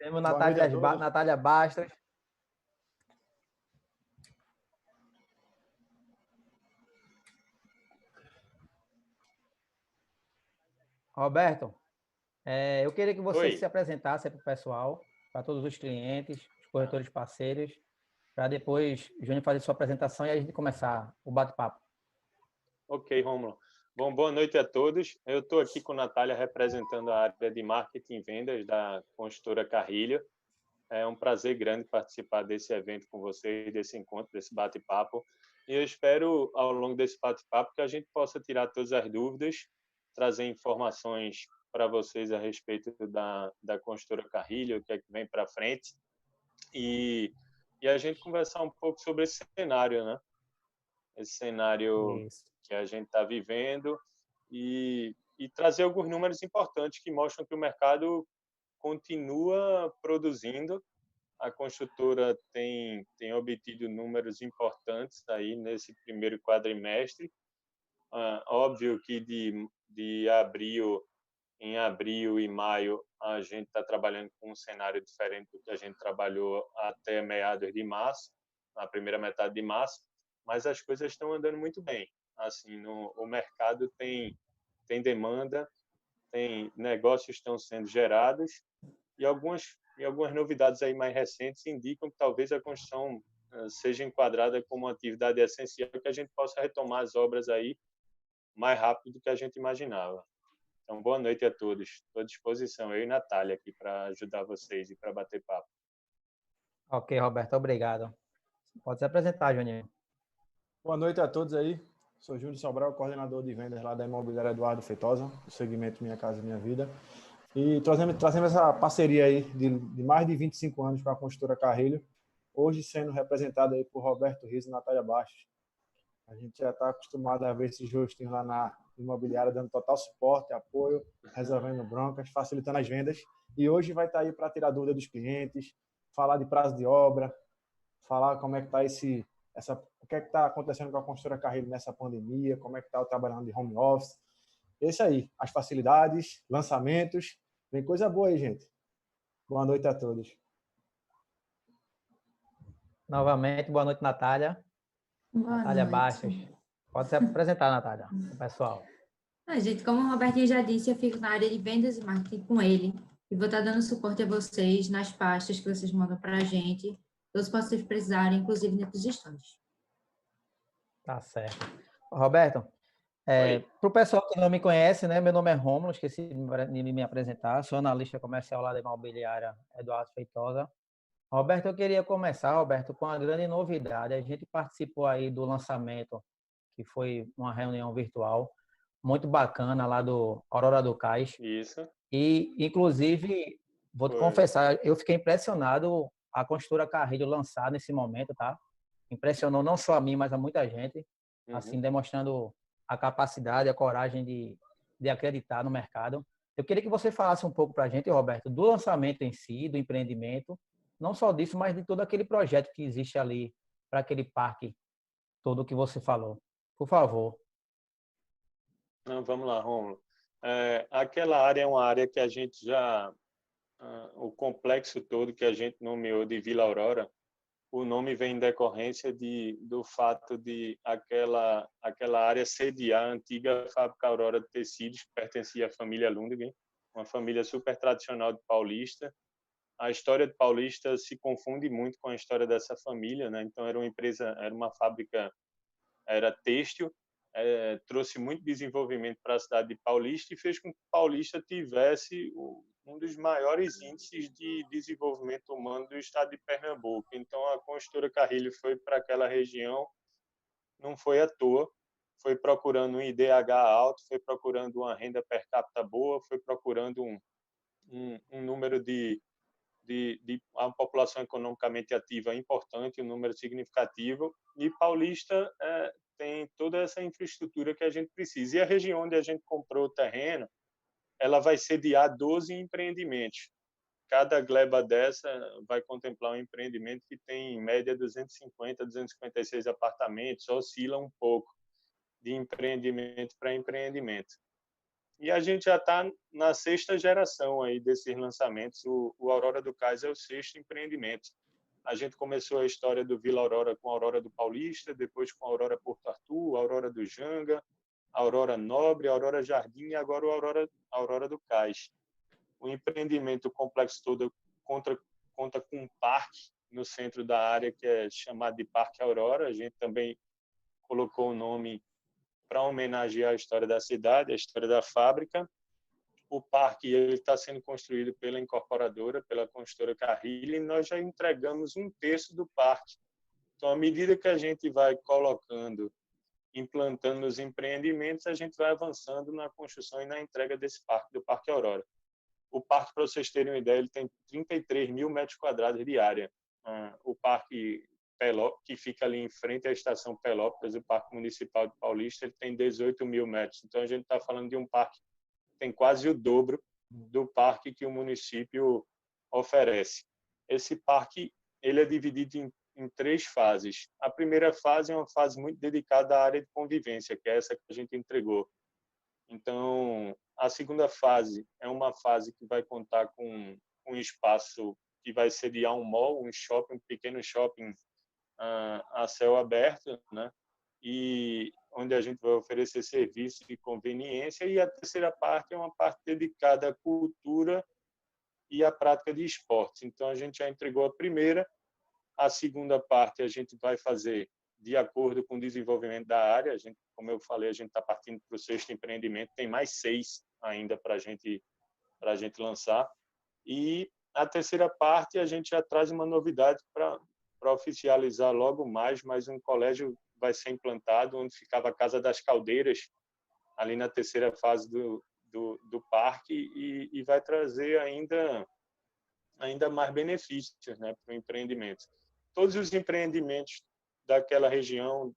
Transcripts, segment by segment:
Temos Boa noite a todos. Natália Bastos. Roberto, eu queria que você se apresentasse para o pessoal, para todos os clientes, os corretores parceiros, para depois o Júnior fazer sua apresentação e a gente começar o bate-papo. Ok, Rômulo. Bom, boa noite a todos. Eu estou aqui com a Natália representando a área de marketing e vendas da construtora Carrilho. É um prazer grande participar desse evento com vocês, desse encontro, desse bate-papo. E eu espero, ao longo desse bate-papo, que a gente possa tirar todas as dúvidas, trazer informações para vocês a respeito da construtora Carrilho, o que é que vem para frente, e a gente conversar um pouco sobre esse cenário, né? Esse cenário que a gente está vivendo e trazer alguns números importantes que mostram que o mercado continua produzindo. A construtora tem obtido números importantes aí nesse primeiro quadrimestre. Óbvio que em abril e maio, a gente está trabalhando com um cenário diferente do que a gente trabalhou até meados de março, na primeira metade de março, mas as coisas estão andando muito bem. Assim, o mercado tem demanda, tem negócios estão sendo gerados e algumas novidades aí mais recentes indicam que talvez a construção seja enquadrada como uma atividade essencial, que a gente possa retomar as obras aí mais rápido do que a gente imaginava. Então, boa noite a todos. Estou à disposição, eu e Natália, aqui para ajudar vocês e para bater papo. Ok, Roberto, obrigado. Pode se apresentar, Juninho. Boa noite a todos aí. Sou Júnior Sobral, coordenador de vendas lá da Imobiliária Eduardo Feitosa, do segmento Minha Casa Minha Vida. E trazemos essa parceria aí de mais de 25 anos com a construtora Carrilho, hoje sendo representada aí por Roberto Riso e Natália Bastos. A gente já está acostumado a ver esses rostinhos lá na imobiliária dando total suporte, apoio, resolvendo broncas, facilitando as vendas. E hoje vai estar aí para tirar dúvida dos clientes, falar de prazo de obra, falar como é que está o que é que está acontecendo com a construtora Carrilho nessa pandemia, como é que está o trabalhando de home office. Esse aí, as facilidades, lançamentos, vem coisa boa aí, gente. Boa noite a todos. Novamente, boa noite, Natália. Natália Bastos. Pode se apresentar, Natália, pessoal. Gente, como o Robertinho já disse, eu fico na área de vendas e marketing com ele e vou estar dando suporte a vocês nas pastas que vocês mandam para a gente, todos que vocês precisarem, inclusive nas sugestões. Tá certo. Roberto, para o pessoal que não me conhece, né, meu nome é Rômulo, esqueci de me apresentar, sou analista comercial lá da Imobiliária Eduardo Feitosa. Roberto, eu queria começar, Roberto, com uma grande novidade. A gente participou aí do lançamento, que foi uma reunião virtual, muito bacana lá do Aurora do Cais. Isso. E, inclusive, vou te confessar, eu fiquei impressionado a construtora Carrilho lançar nesse momento, tá? Impressionou não só a mim, mas a muita gente, assim, demonstrando a capacidade, a coragem de acreditar no mercado. Eu queria que você falasse um pouco para a gente, Roberto, do lançamento em si, do empreendimento, não só disso, mas de todo aquele projeto que existe ali para aquele parque todo que você falou. Por favor. Vamos lá, Rômulo. Aquela área é uma área que a gente já... o complexo todo que a gente nomeou de Vila Aurora, o nome vem em decorrência do fato de aquela área sediar a antiga fábrica Aurora de Tecidos, que pertencia à família Lundgren, uma família super tradicional de Paulista. A história de Paulista se confunde muito com a história dessa família, né? Então era uma empresa, era uma fábrica, era têxtil, trouxe muito desenvolvimento para a cidade de Paulista e fez com que Paulista tivesse um dos maiores índices de desenvolvimento humano do estado de Pernambuco. Então a construtora Carrilho foi para aquela região, não foi à toa, foi procurando um IDH alto, foi procurando uma renda per capita boa, foi procurando um número de uma população economicamente ativa importante, um número significativo, e Paulista tem toda essa infraestrutura que a gente precisa. E a região onde a gente comprou o terreno, ela vai sediar 12 empreendimentos. Cada gleba dessa vai contemplar um empreendimento que tem, em média, 250, 256 apartamentos, oscila um pouco de empreendimento para empreendimento. E a gente já está na 6ª geração aí desses lançamentos. O Aurora do Cais é o 6º empreendimento. A gente começou a história do Vila Aurora com a Aurora do Paulista, depois com a Aurora Porto Arthur, a Aurora do Janga, a Aurora Nobre, a Aurora Jardim e agora a Aurora do Cais. O empreendimento, o complexo todo, conta com um parque no centro da área que é chamado de Parque Aurora. A gente também colocou o nome para homenagear a história da cidade, a história da fábrica. O parque está sendo construído pela incorporadora, pela construtora Carrilho, e nós já entregamos 1/3 do parque. Então, à medida que a gente vai colocando, implantando os empreendimentos, a gente vai avançando na construção e na entrega desse parque, do Parque Aurora. O parque, para vocês terem uma ideia, ele tem 33 mil metros quadrados de área. O parque que fica ali em frente à estação Pelópolis, o Parque Municipal de Paulista, ele tem 18 mil metros. Então, a gente está falando de um parque que tem quase o dobro do parque que o município oferece. Esse parque ele é dividido em 3 fases. A primeira fase é uma fase muito dedicada à área de convivência, que é essa que a gente entregou. Então, a segunda fase é uma fase que vai contar com um espaço que vai sediar um mall, um shopping, um pequeno shopping a céu aberto, né? E onde a gente vai oferecer serviço de conveniência. E a terceira parte é uma parte dedicada à cultura e à prática de esportes. Então, a gente já entregou a primeira. A segunda parte a gente vai fazer de acordo com o desenvolvimento da área. A gente, como eu falei, a gente está partindo para o 6º empreendimento. Tem mais 6 ainda para a gente lançar. E a terceira parte a gente já traz uma novidade para oficializar logo mais um colégio vai ser implantado, onde ficava a Casa das Caldeiras, ali na terceira fase do parque, e vai trazer ainda mais benefícios, né, para o empreendimento. Todos os empreendimentos daquela região,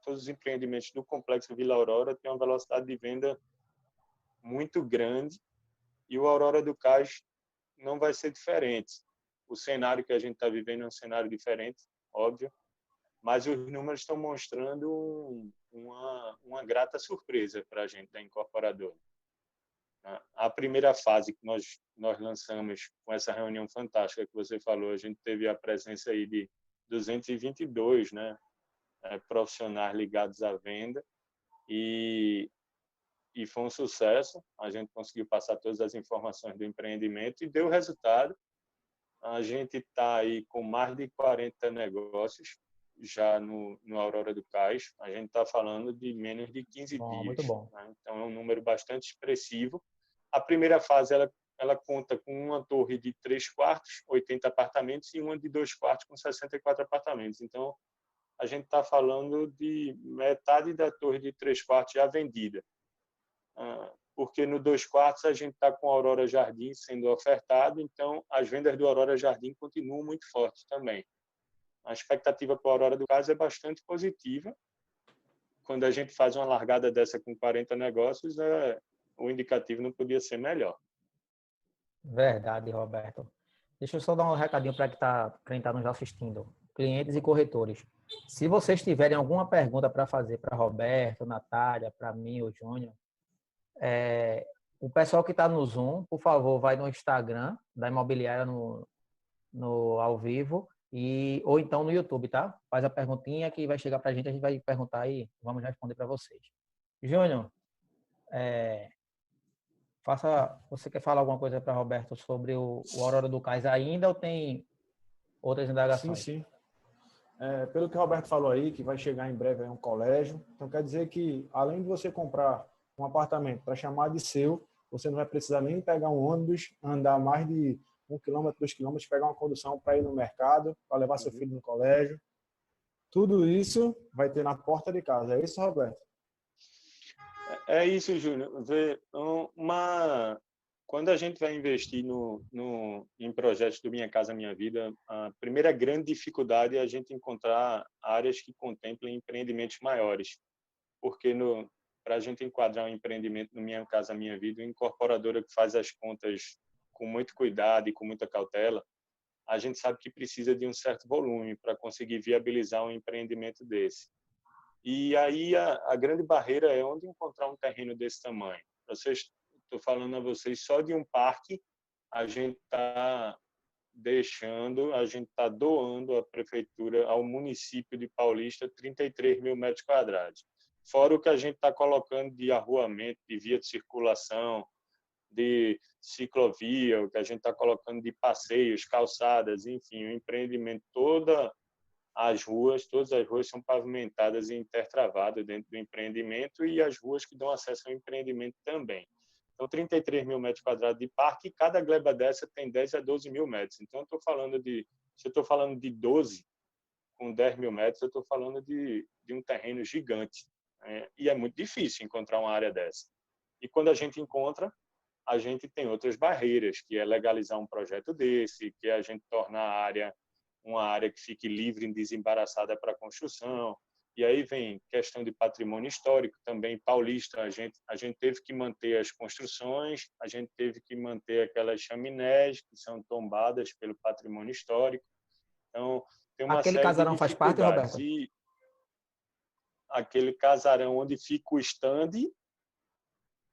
todos os empreendimentos do Complexo Vila Aurora têm uma velocidade de venda muito grande, e o Aurora do Cais não vai ser diferente. O cenário que a gente está vivendo é um cenário diferente, óbvio, mas os números estão mostrando uma grata surpresa para a gente da incorporadora. A primeira fase que nós lançamos com essa reunião fantástica que você falou, a gente teve a presença aí de 222, né, profissionais ligados à venda, e foi um sucesso. A gente conseguiu passar todas as informações do empreendimento e deu resultado. A gente está aí com mais de 40 negócios já no Aurora do Cais. A gente está falando de menos de 15 dias. Muito bom. Né? Então, é um número bastante expressivo. A primeira fase, ela conta com uma torre de 3 quartos, 80 apartamentos, e uma de 2 quartos com 64 apartamentos. Então, a gente está falando de metade da torre de 3 quartos já vendida. Porque no 2 quartos a gente está com a Aurora Jardim sendo ofertado, então as vendas do Aurora Jardim continuam muito fortes também. A expectativa para a Aurora do Cais é bastante positiva. Quando a gente faz uma largada dessa com 40 negócios, o indicativo não podia ser melhor. Verdade, Roberto. Deixa eu só dar um recadinho para quem está nos assistindo. Clientes e corretores. Se vocês tiverem alguma pergunta para fazer para Roberto, Natália, para mim ou Júnior, o pessoal que está no Zoom, por favor, vai no Instagram da Imobiliária no ao vivo, ou então no YouTube, tá? Faz a perguntinha que vai chegar para a gente vai perguntar e vamos responder para vocês. Júnior, você quer falar alguma coisa para Roberto sobre o Aurora do Cais ainda ou tem outras indagações? Sim. Pelo que o Roberto falou aí, que vai chegar em breve um colégio, então quer dizer que além de você comprar um apartamento para chamar de seu, você não vai precisar nem pegar um ônibus, andar mais de 1 quilômetro, 2 quilômetros, pegar uma condução para ir no mercado, para levar seu filho no colégio. Tudo isso vai ter na porta de casa. É isso, Roberto? É isso, Júnior. Quando a gente vai investir em projetos do Minha Casa Minha Vida, a primeira grande dificuldade é a gente encontrar áreas que contemplem empreendimentos maiores. Porque para a gente enquadrar um empreendimento no Minha Casa Minha Vida, uma incorporadora que faz as contas com muito cuidado e com muita cautela, a gente sabe que precisa de um certo volume para conseguir viabilizar um empreendimento desse. E aí a grande barreira é onde encontrar um terreno desse tamanho. Estou falando a vocês só de um parque, a gente está doando à prefeitura, ao município de Paulista, 33 mil metros quadrados. Fora o que a gente está colocando de arruamento, de via de circulação, de ciclovia, o que a gente está colocando de passeios, calçadas, enfim, o empreendimento, todas as ruas são pavimentadas e intertravadas dentro do empreendimento e as ruas que dão acesso ao empreendimento também. Então, 33 mil metros quadrados de parque, e cada gleba dessa tem 10 a 12 mil metros. Então, se eu estou falando de 12 com 10 mil metros, eu estou falando de um terreno gigante. E é muito difícil encontrar uma área dessa. E quando a gente encontra, a gente tem outras barreiras, que é legalizar um projeto desse, que é a gente tornar a área uma área que fique livre e desembaraçada para construção. E aí vem questão de patrimônio histórico também. Paulista, a gente teve que manter as construções, a gente teve que manter aquelas chaminés que são tombadas pelo patrimônio histórico. Então, tem uma Aquele série casarão de faz parte, Roberto? E aquele casarão onde fica o stand,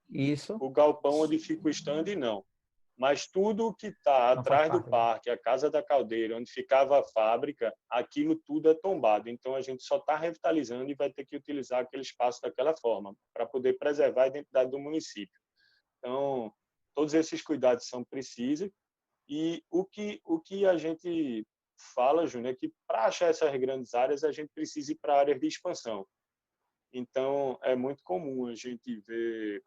isso. O galpão onde fica o stand, não. Mas tudo que está atrás do parque, a Casa da Caldeira, onde ficava a fábrica, aquilo tudo é tombado. Então, a gente só está revitalizando e vai ter que utilizar aquele espaço daquela forma, para poder preservar a identidade do município. Então, todos esses cuidados são precisos. E o que a gente fala, Júnior, é que para achar essas grandes áreas, a gente precisa ir para áreas de expansão. Então, é muito comum a gente ver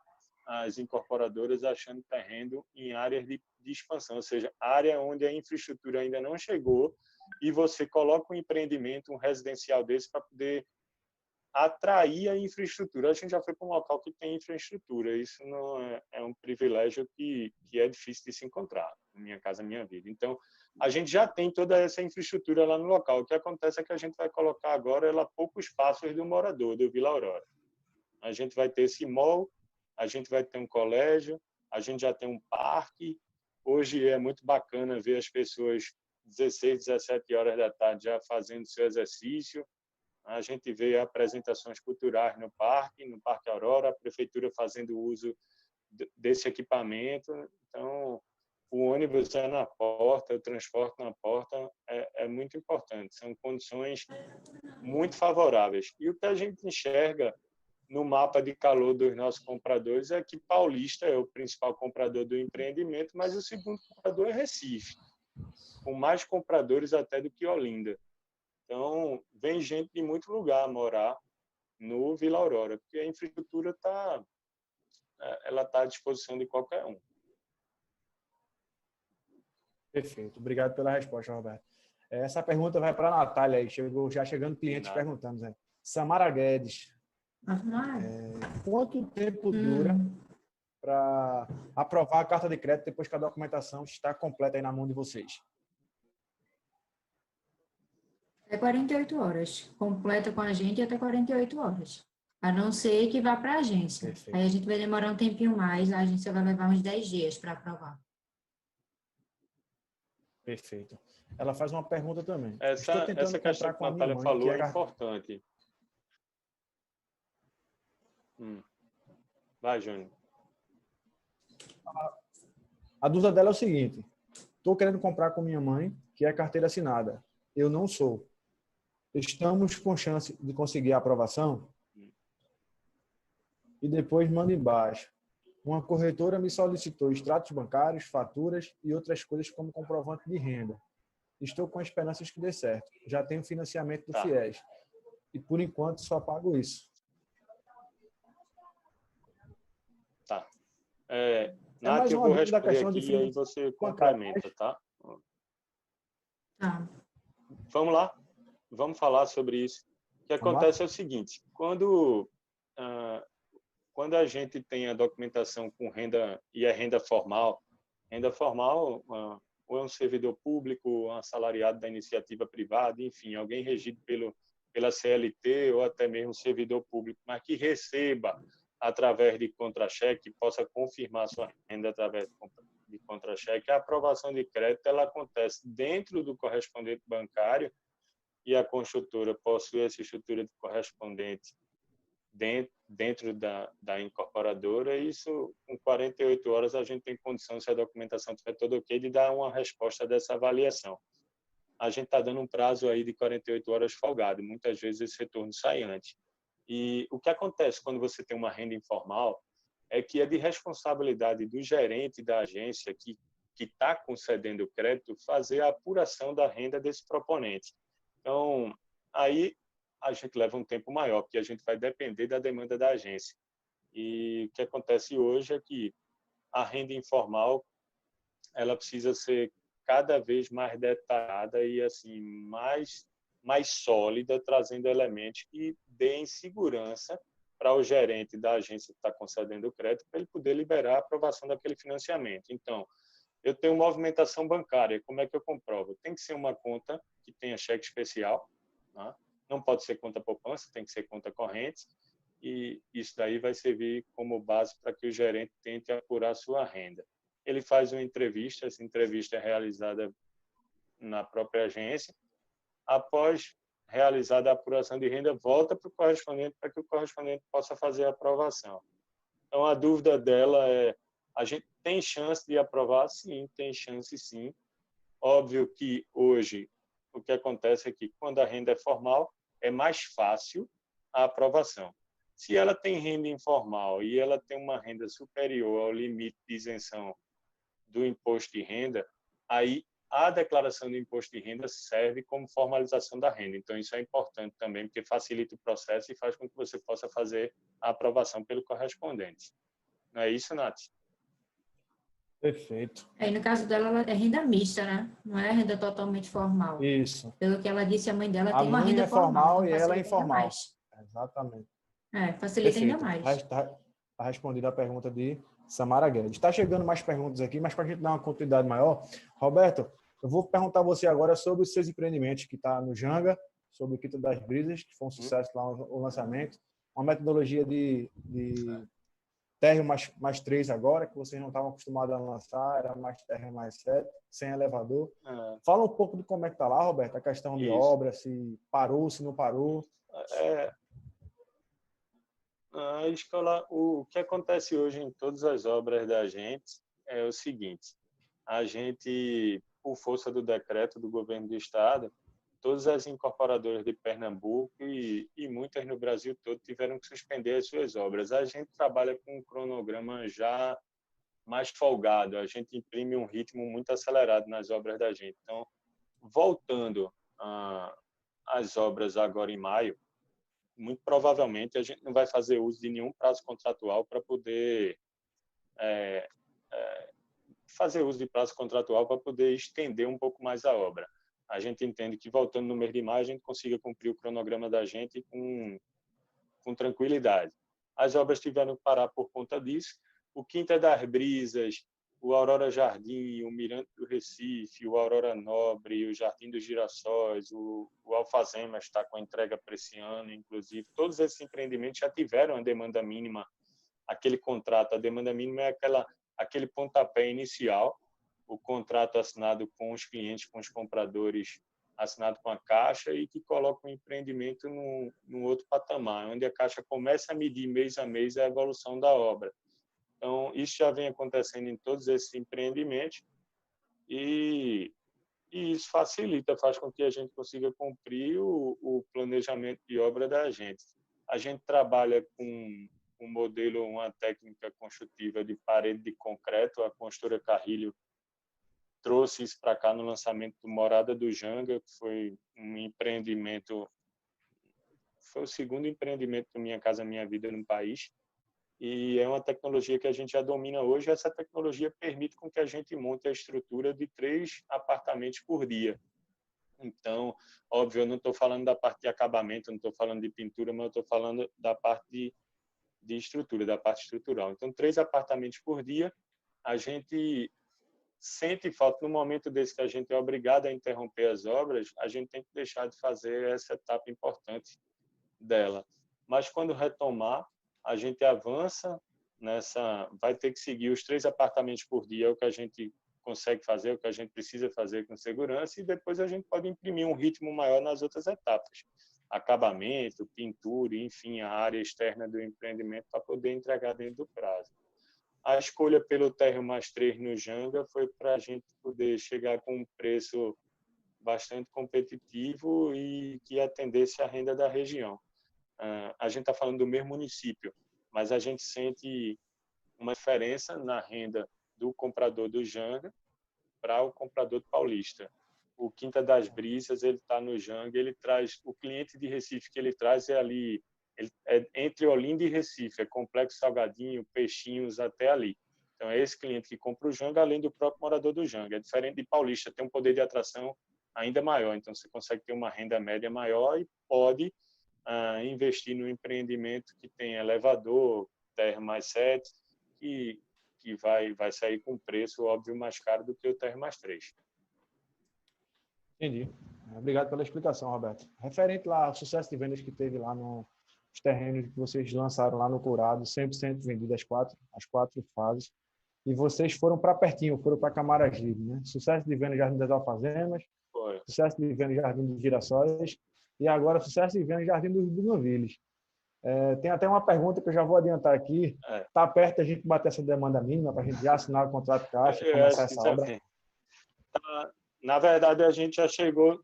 as incorporadoras achando terreno em áreas de expansão, ou seja, área onde a infraestrutura ainda não chegou e você coloca um empreendimento, um residencial desse para poder atrair a infraestrutura. A gente já foi para um local que tem infraestrutura, isso não é um privilégio que é difícil de se encontrar, Minha Casa Minha Vida. Então, a gente já tem toda essa infraestrutura lá no local. O que acontece é que a gente vai colocar agora ela a poucos passos do morador, do Vila Aurora. A gente vai ter esse mall, a gente vai ter um colégio, a gente já tem um parque. Hoje é muito bacana ver as pessoas 16, 17 horas da tarde já fazendo seu exercício. A gente vê apresentações culturais no Parque Aurora, a prefeitura fazendo uso desse equipamento. Então, o ônibus é na porta, o transporte na porta é muito importante. São condições muito favoráveis. E o que a gente enxerga no mapa de calor dos nossos compradores é que Paulista é o principal comprador do empreendimento, mas o segundo comprador é Recife, com mais compradores até do que Olinda. Então, vem gente de muito lugar morar no Vila Aurora, porque a infraestrutura está à disposição de qualquer um. Perfeito. Obrigado pela resposta, Roberto. Essa pergunta vai para a Natália aí. Já chegando clientes perguntando, né? Samara Guedes. Quanto tempo dura para aprovar a carta de crédito depois que a documentação está completa aí na mão de vocês? É 48 horas. Completa com a gente até 48 horas. A não ser que vá para a agência. Perfeito. Aí a gente vai demorar um tempinho mais, a agência vai levar uns 10 dias para aprovar. Perfeito. Ela faz uma pergunta também. Essa questão que a Natália falou é importante. Vai, Júnior. A dúvida dela é o seguinte: estou querendo comprar com minha mãe, que é carteira assinada. Eu não sou. Estamos com chance de conseguir a aprovação? E depois manda embaixo. Uma corretora me solicitou extratos bancários, faturas e outras coisas como comprovante de renda. Estou com esperanças que dê certo. Já tenho financiamento do FIES. E, por enquanto, só pago isso. Tá. Nath, eu vou responder aqui e aí você complementa, tá? Tá. Vamos lá. Vamos falar sobre isso. O que acontece é o seguinte. Quando a gente tem a documentação com renda e é renda formal ou é um servidor público, ou um assalariado da iniciativa privada, enfim, alguém regido pela CLT ou até mesmo servidor público, mas que receba através de contra-cheque, possa confirmar sua renda através de contra-cheque, a aprovação de crédito ela acontece dentro do correspondente bancário e a construtora possui essa estrutura de correspondente dentro da incorporadora, e isso, com 48 horas, a gente tem condição, se a documentação estiver toda ok, de dar uma resposta dessa avaliação. A gente está dando um prazo aí de 48 horas folgado, e muitas vezes esse retorno sai antes. E o que acontece quando você tem uma renda informal é que é de responsabilidade do gerente da agência que está concedendo o crédito fazer a apuração da renda desse proponente. Então, aí a gente leva um tempo maior, porque a gente vai depender da demanda da agência. E o que acontece hoje é que a renda informal ela precisa ser cada vez mais detalhada e assim mais sólida, trazendo elementos que deem segurança para o gerente da agência que está concedendo o crédito, para ele poder liberar a aprovação daquele financiamento. Então, eu tenho movimentação bancária, como é que eu comprovo? Tem que ser uma conta que tenha cheque especial, né? Não pode ser conta poupança, tem que ser conta corrente, e isso daí vai servir como base para que o gerente tente apurar a sua renda. Ele faz uma entrevista, essa entrevista é realizada na própria agência. Após realizada a apuração de renda, volta para o correspondente para que o correspondente possa fazer a aprovação. Então, a dúvida dela é: a gente tem chance de aprovar? Sim, tem chance sim. Óbvio que hoje o que acontece é que quando a renda é formal, é mais fácil a aprovação. Se ela tem renda informal e ela tem uma renda superior ao limite de isenção do imposto de renda, aí a declaração do imposto de renda serve como formalização da renda. Então, isso é importante também, porque facilita o processo e faz com que você possa fazer a aprovação pelo correspondente. Não é isso, Nath? Perfeito. Aí, no caso dela, ela é renda mista, né? Não é renda totalmente formal. Isso. Pelo que ela disse, a mãe dela A tem uma mãe renda é formal então e ela é facilita ainda informal. mais. Exatamente. Facilita ainda Perfeito. mais. Está respondida a pergunta de Samara Guedes. Está chegando mais perguntas aqui, mas para a gente dar uma continuidade maior, Roberto, eu vou perguntar a você agora sobre os seus empreendimentos que está no Janga, sobre o Quinta das Brisas, que foi um sucesso lá o lançamento, uma metodologia de térreo mais 3 agora, que vocês não estavam acostumados a lançar, era mais térreo mais 7, sem elevador. Fala um pouco de como é que está lá, Roberto, a questão de obra, se parou, se não parou. A escola, o que acontece hoje em todas as obras da gente é o seguinte: a gente, por força do decreto do governo do estado, todas as incorporadoras de Pernambuco e muitas no Brasil todo tiveram que suspender as suas obras. A gente trabalha com um cronograma já mais folgado, a gente imprime um ritmo muito acelerado nas obras da gente. Então, voltando às obras agora em maio, muito provavelmente a gente não vai fazer uso de nenhum prazo contratual para poder fazer uso de prazo contratual para poder estender um pouco mais a obra. A gente entende que, voltando no mês de maio, a gente consiga cumprir o cronograma da gente com tranquilidade. As obras tiveram que parar por conta disso. O Quinta das Brisas, o Aurora Jardim, o Mirante do Recife, o Aurora Nobre, o Jardim dos Girassóis, o Alfazema está com a entrega para esse ano, inclusive. Todos esses empreendimentos já tiveram a demanda mínima, aquele contrato. A demanda mínima é aquele pontapé inicial, o contrato assinado com os clientes, com os compradores, assinado com a Caixa, e que coloca o empreendimento num outro patamar, onde a Caixa começa a medir mês a mês a evolução da obra. Então, isso já vem acontecendo em todos esses empreendimentos e isso facilita, faz com que a gente consiga cumprir o planejamento de obra da gente. A gente trabalha com um modelo, uma técnica construtiva de parede de concreto. A construtora Carrilho trouxe isso para cá no lançamento do Morada do Janga, que foi um empreendimento, foi o segundo empreendimento do Minha Casa Minha Vida no país, e é uma tecnologia que a gente já domina hoje. Essa tecnologia permite com que a gente monte a estrutura de 3 apartamentos por dia. Então, óbvio, eu não estou falando da parte de acabamento, não estou falando de pintura, mas eu estou falando da parte de estrutura, da parte estrutural. Então, 3 apartamentos por dia. A gente sente falta, no momento desse que a gente é obrigado a interromper as obras, a gente tem que deixar de fazer essa etapa importante dela. Mas quando retomar, a gente avança vai ter que seguir os 3 apartamentos por dia, é o que a gente consegue fazer, é o que a gente precisa fazer com segurança, e depois a gente pode imprimir um ritmo maior nas outras etapas. acabamento, pintura, enfim, a área externa do empreendimento para poder entregar dentro do prazo. A escolha pelo térreo mais 3 no Janga foi para a gente poder chegar com um preço bastante competitivo e que atendesse a renda da região. A gente está falando do mesmo município, mas a gente sente uma diferença na renda do comprador do Janga para o comprador do Paulista. O Quinta das Brisas, ele está no Janga, ele traz o cliente de Recife que ele traz é ali, é entre Olinda e Recife, é Complexo Salgadinho, Peixinhos, até ali. Então é esse cliente que compra o Janga, além do próprio morador do Janga. É diferente de Paulista, tem um poder de atração ainda maior, então você consegue ter uma renda média maior e pode investir no empreendimento que tem elevador, térreo mais 7, que vai sair com preço, óbvio, mais caro do que o térreo mais 3. Entendi. Obrigado pela explicação, Roberto. Referente lá ao sucesso de vendas que teve lá nos terrenos que vocês lançaram lá no Curado, 100% vendido as quatro fases, e vocês foram para pertinho, foram para Camaragibe, né? Sucesso de vendas Jardim das Alfazemas, Foi. Sucesso de vendas Jardim dos Girassóis, e agora sucesso de vendas Jardim dos Buganvilles. Tem até uma pergunta que eu já vou adiantar aqui. Está perto a gente bater essa demanda mínima para a gente já assinar o contrato de caixa e começar essa obra? Na verdade, a gente já chegou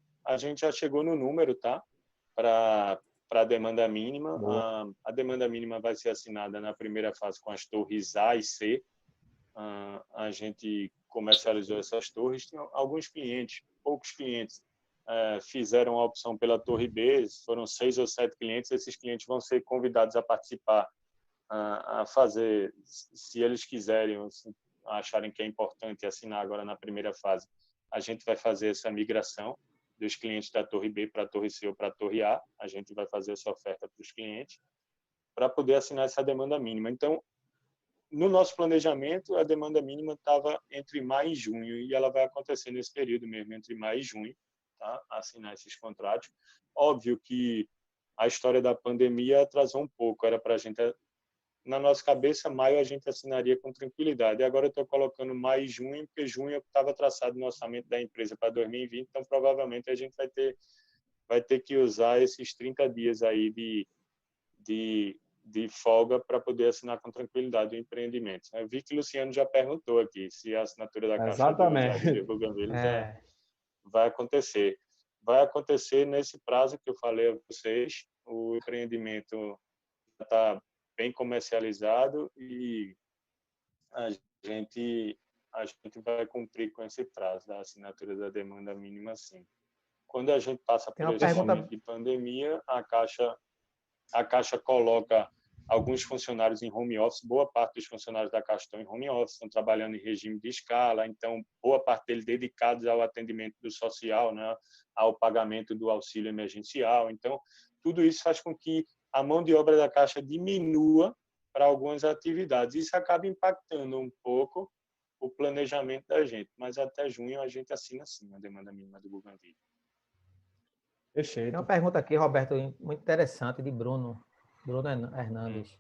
no número, tá? Para a demanda mínima. A demanda mínima vai ser assinada na primeira fase com as torres A e C. A gente comercializou essas torres. Tem alguns clientes, poucos clientes, fizeram a opção pela torre B. Foram 6 ou 7 clientes. Esses clientes vão ser convidados a participar, a fazer, se eles quiserem, ou se acharem que é importante assinar agora na primeira fase. A gente vai fazer essa migração dos clientes da torre B para a torre C ou para a torre A. A gente vai fazer essa oferta para os clientes para poder assinar essa demanda mínima. Então, no nosso planejamento, a demanda mínima estava entre maio e junho, e ela vai acontecer nesse período mesmo, entre maio e junho, tá? Assinar esses contratos. Óbvio que a história da pandemia atrasou um pouco, era para a gente, na nossa cabeça, maio a gente assinaria com tranquilidade. E agora eu estou colocando maio e junho, porque junho estava traçado no orçamento da empresa para 2020, então provavelmente a gente vai ter que usar esses 30 dias aí de folga para poder assinar com tranquilidade o empreendimento. Eu vi que o Luciano já perguntou aqui se a assinatura da Caixa do Jardim de Buganvilles vai acontecer. Vai acontecer nesse prazo que eu falei a vocês. O empreendimento está bem comercializado e a gente vai cumprir com esse prazo da assinatura da demanda mínima, sim. Quando a gente passa por esse momento de pandemia, a Caixa coloca alguns funcionários em home office. Boa parte dos funcionários da Caixa estão em home office, estão trabalhando em regime de escala, então boa parte deles dedicados ao atendimento do social, né, ao pagamento do auxílio emergencial. Então, tudo isso faz com que a mão de obra da Caixa diminua para algumas atividades. Isso acaba impactando um pouco o planejamento da gente, mas até junho a gente assina sim a demanda mínima do Buganvilles. Perfeito. Tem uma pergunta aqui, Roberto, muito interessante, de Bruno Hernandes.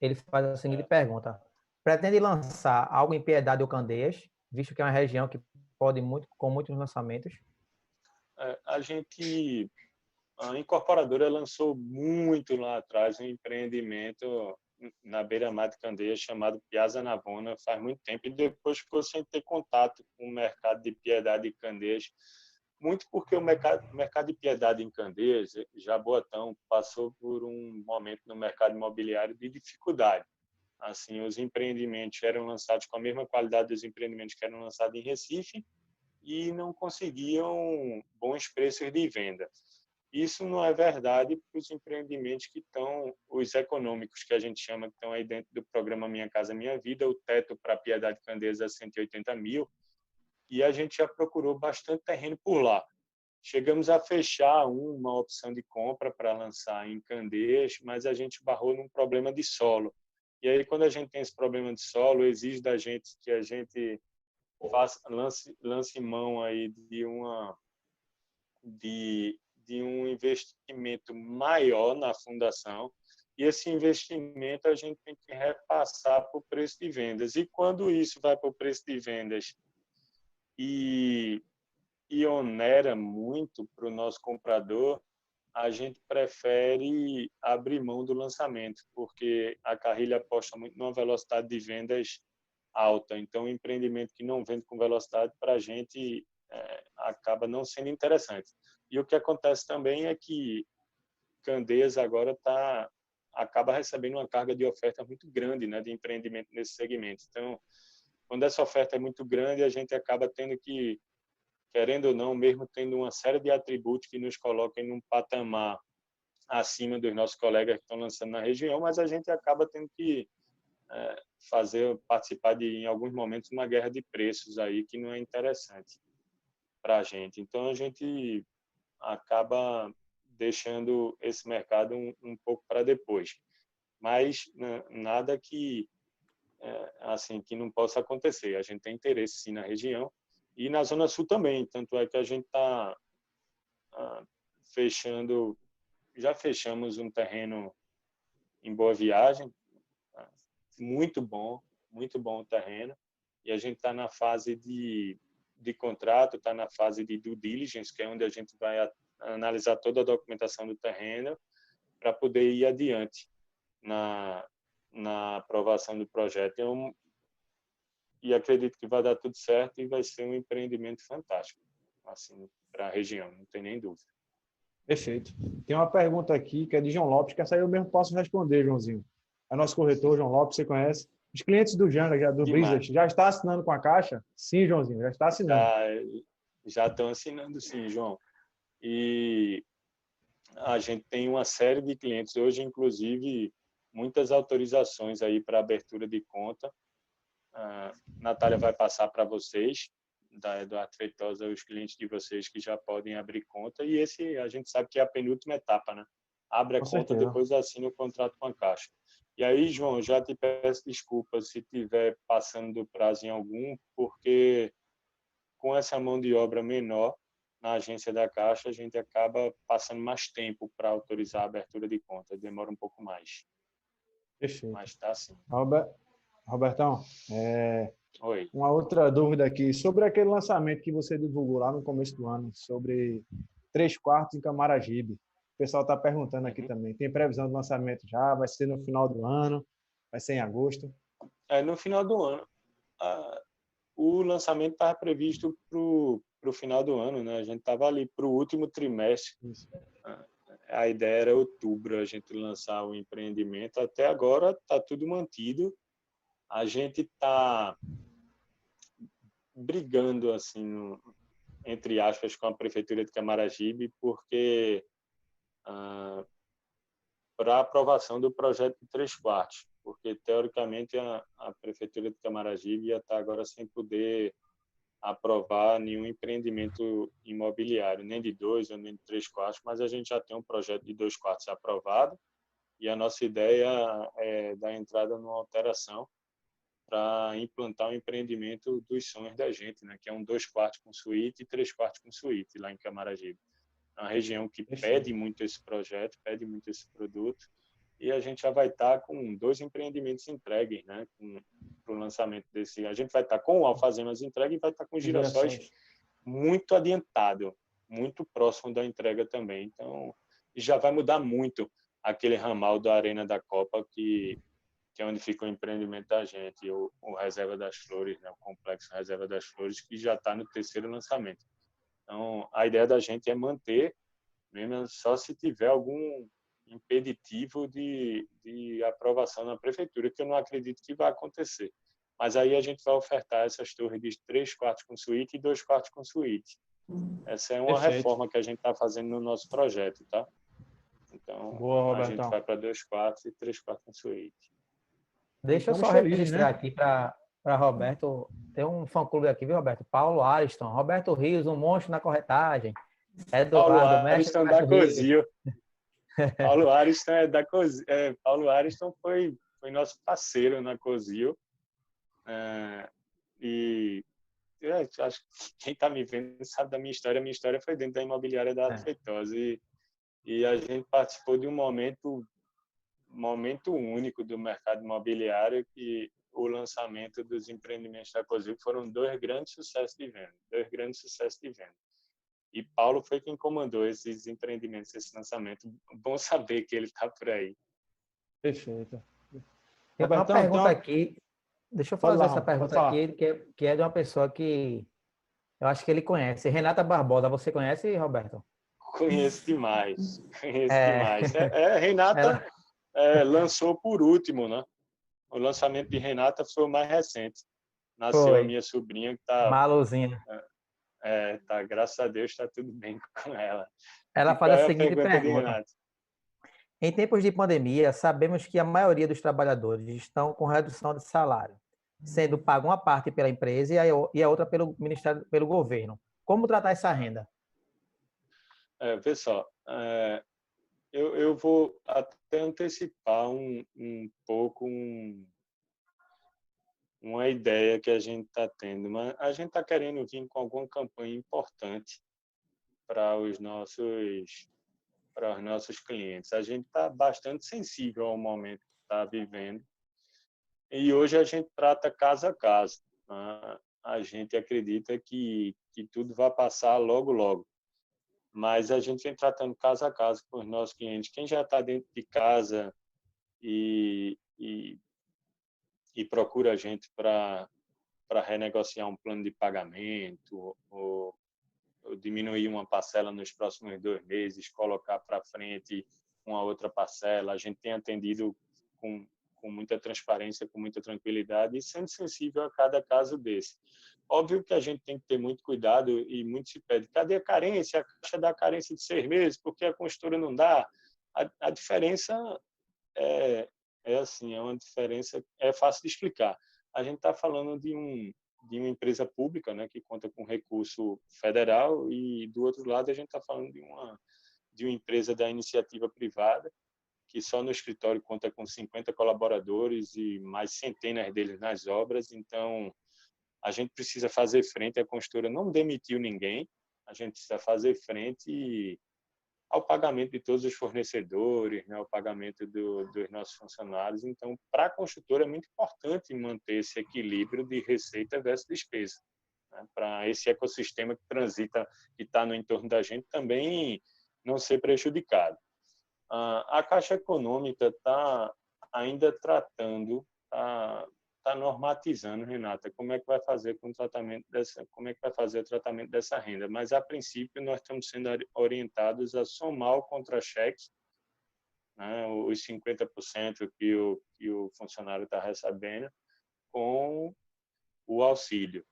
Ele faz a seguinte pergunta: pretende lançar algo em Piedade ou Candeias, visto que é uma região que pode com muitos lançamentos? A incorporadora lançou muito lá atrás um empreendimento na beira-mar de Candeias chamado Piazza Navona, faz muito tempo, e depois ficou sem ter contato com o mercado de Piedade e Candeias, muito porque o mercado de Piedade em Candeias, Jaboatão, passou por um momento no mercado imobiliário de dificuldade. Assim, os empreendimentos eram lançados com a mesma qualidade dos empreendimentos que eram lançados em Recife e não conseguiam bons preços de venda. Isso não é verdade para os empreendimentos que estão, os econômicos, que a gente chama, que estão aí dentro do programa Minha Casa Minha Vida. O teto para Piedade de Candeias é 180 mil, e a gente já procurou bastante terreno por lá. Chegamos a fechar uma opção de compra para lançar em Candeias, mas a gente barrou num problema de solo. E aí, quando a gente tem esse problema de solo, exige da gente que a gente lance mão aí de um investimento maior na fundação, e esse investimento a gente tem que repassar para o preço de vendas. E quando isso vai para o preço de vendas e onera muito para o nosso comprador, a gente prefere abrir mão do lançamento, porque a Carrilha aposta muito numa velocidade de vendas alta. Então, um empreendimento que não vende com velocidade, para a gente, acaba não sendo interessante. E o que acontece também é que Candeias agora acaba recebendo uma carga de oferta muito grande, né, de empreendimento nesse segmento. Então, quando essa oferta é muito grande, a gente acaba tendo que, querendo ou não, mesmo tendo uma série de atributos que nos coloquem num patamar acima dos nossos colegas que estão lançando na região, mas a gente acaba tendo que participar em alguns momentos, uma guerra de preços aí que não é interessante para a gente. Então, a gente acaba deixando esse mercado um pouco para depois. Mas nada que assim que não possa acontecer. A gente tem interesse sim na região e na Zona Sul também. Tanto é que a gente está já fechamos um terreno em Boa Viagem, muito bom o terreno, e a gente está na fase de contrato, está na fase de due diligence, que é onde a gente vai analisar toda a documentação do terreno para poder ir adiante na aprovação do projeto. E acredito que vai dar tudo certo e vai ser um empreendimento fantástico, assim, para a região, não tem nem dúvida. Perfeito. Tem uma pergunta aqui que é de João Lopes, que essa aí eu mesmo posso responder, Joãozinho. É nosso corretor, João Lopes, você conhece. Os clientes do Janga, do Blizzard, já está assinando com a Caixa? Sim, Joãozinho, já está assinando. Já estão assinando, sim, João. E a gente tem uma série de clientes hoje, inclusive muitas autorizações aí para abertura de conta. Natália vai passar para vocês, da Eduardo Feitosa, os clientes de vocês que já podem abrir conta. E esse a gente sabe que é a penúltima etapa, né? Abre a conta, depois assina o contrato com a Caixa. E aí, João, já te peço desculpas se estiver passando do prazo em algum, porque com essa mão de obra menor na agência da Caixa, a gente acaba passando mais tempo para autorizar a abertura de conta. Demora um pouco mais. Perfeito. Mas está sim. Robertão, Oi. Uma outra dúvida aqui, sobre aquele lançamento que você divulgou lá no começo do ano, sobre 3 quartos em Camaragibe. O pessoal está perguntando aqui também. Tem previsão de lançamento já? Vai ser no final do ano? Vai ser em agosto? No final do ano. O lançamento estava previsto para o final do ano, né? A gente estava ali para o último trimestre. Isso. A ideia era outubro a gente lançar o empreendimento. Até agora está tudo mantido. A gente está brigando, assim, entre aspas, com a Prefeitura de Camaragibe, porque para a aprovação do projeto de 3 quartos, porque, teoricamente, a Prefeitura de Camaragibe ia estar agora sem poder aprovar nenhum empreendimento imobiliário, nem de 2 ou nem de 3 quartos, mas a gente já tem um projeto de 2 quartos aprovado e a nossa ideia é dar entrada numa alteração para implantar um empreendimento dos sonhos da gente, né? Que é um 2 quartos com suíte e 3 quartos com suíte lá em Camaragibe. É uma região que pede muito esse projeto, pede muito esse produto, e a gente já vai estar com 2 empreendimentos entregues, né? Para o lançamento desse. A gente vai estar com o Alfazemas entregue e vai estar com os Girassóis muito adiantado, muito próximo da entrega também. Então, já vai mudar muito aquele ramal da Arena da Copa, que é onde fica o empreendimento da gente, o Reserva das Flores, né? O Complexo Reserva das Flores, que já está no 3º lançamento. Então, a ideia da gente é manter, mesmo só se tiver algum impeditivo de aprovação na prefeitura, que eu não acredito que vai acontecer. Mas aí a gente vai ofertar essas torres de 3 quartos com suíte e 2 quartos com suíte. Essa é uma reforma que a gente está fazendo no nosso projeto, tá? Então, boa, a gente vai para 2 quartos e 3 quartos com suíte. Deixa eu só registrar aqui para Roberto. Tem um fã-clube aqui, viu, Roberto? Paulo Ariston. Roberto Rios, um monstro na corretagem. Paulo Ariston da Cozil. Paulo Ariston é da Cozil. Paulo Ariston foi nosso parceiro na Cozil. E acho que quem está me vendo sabe da minha história. A minha história foi dentro da imobiliária da Feitosa. E a gente participou de um momento único do mercado imobiliário, que o lançamento dos empreendimentos da Cozil foram 2 grandes sucessos de venda. E Paulo foi quem comandou esses empreendimentos, esse lançamento. Bom saber que ele está por aí. Perfeito. Tem uma pergunta aqui. Deixa eu fazer essa pergunta aqui, que é de uma pessoa que eu acho que ele conhece. Renata Barbosa, você conhece, Roberto? Conheço demais. Demais. Renata lançou por último, né? O lançamento de Renata foi o mais recente. Nasceu a minha sobrinha que está... Maluzinha. Tá, graças a Deus está tudo bem com ela. Ela faz a seguinte pergunta. Em tempos de pandemia, sabemos que a maioria dos trabalhadores estão com redução de salário, sendo paga uma parte pela empresa e a outra pelo Ministério, pelo governo. Como tratar essa renda? Vê só, eu vou até antecipar um pouco uma ideia que a gente está tendo, mas a gente está querendo vir com alguma campanha importante para os nossos clientes. A gente está bastante sensível ao momento que está vivendo e hoje a gente trata caso a caso. A gente acredita que tudo vai passar logo, logo. Mas a gente vem tratando caso a caso com os nossos clientes. Quem já está dentro de casa e procura a gente para renegociar um plano de pagamento ou diminuir uma parcela nos próximos 2 meses, colocar para frente uma outra parcela, a gente tem atendido com muita transparência, com muita tranquilidade e sendo sensível a cada caso desse. Óbvio que a gente tem que ter muito cuidado e muito se pede, cadê a carência? A Caixa dá carência de 6 meses, porque a construtora não dá? A diferença é assim, é uma diferença, é fácil de explicar. A gente está falando de uma empresa pública, né, que conta com recurso federal e, do outro lado, a gente está falando de uma empresa da iniciativa privada, que só no escritório conta com 50 colaboradores e mais centenas deles nas obras. Então, a gente precisa fazer frente, a construtora não demitiu ninguém, a gente precisa fazer frente ao pagamento de todos os fornecedores, né, ao pagamento dos nossos funcionários. Então, para a construtora é muito importante manter esse equilíbrio de receita versus despesa, né, para esse ecossistema que transita, que está no entorno da gente, também não ser prejudicado. A Caixa Econômica está ainda tratando, está normatizando, Renata, como é que vai fazer com o tratamento como é que vai fazer o tratamento dessa renda. Mas a princípio nós estamos sendo orientados a somar o contra-cheque, né, os 50% que o funcionário está recebendo com o auxílio,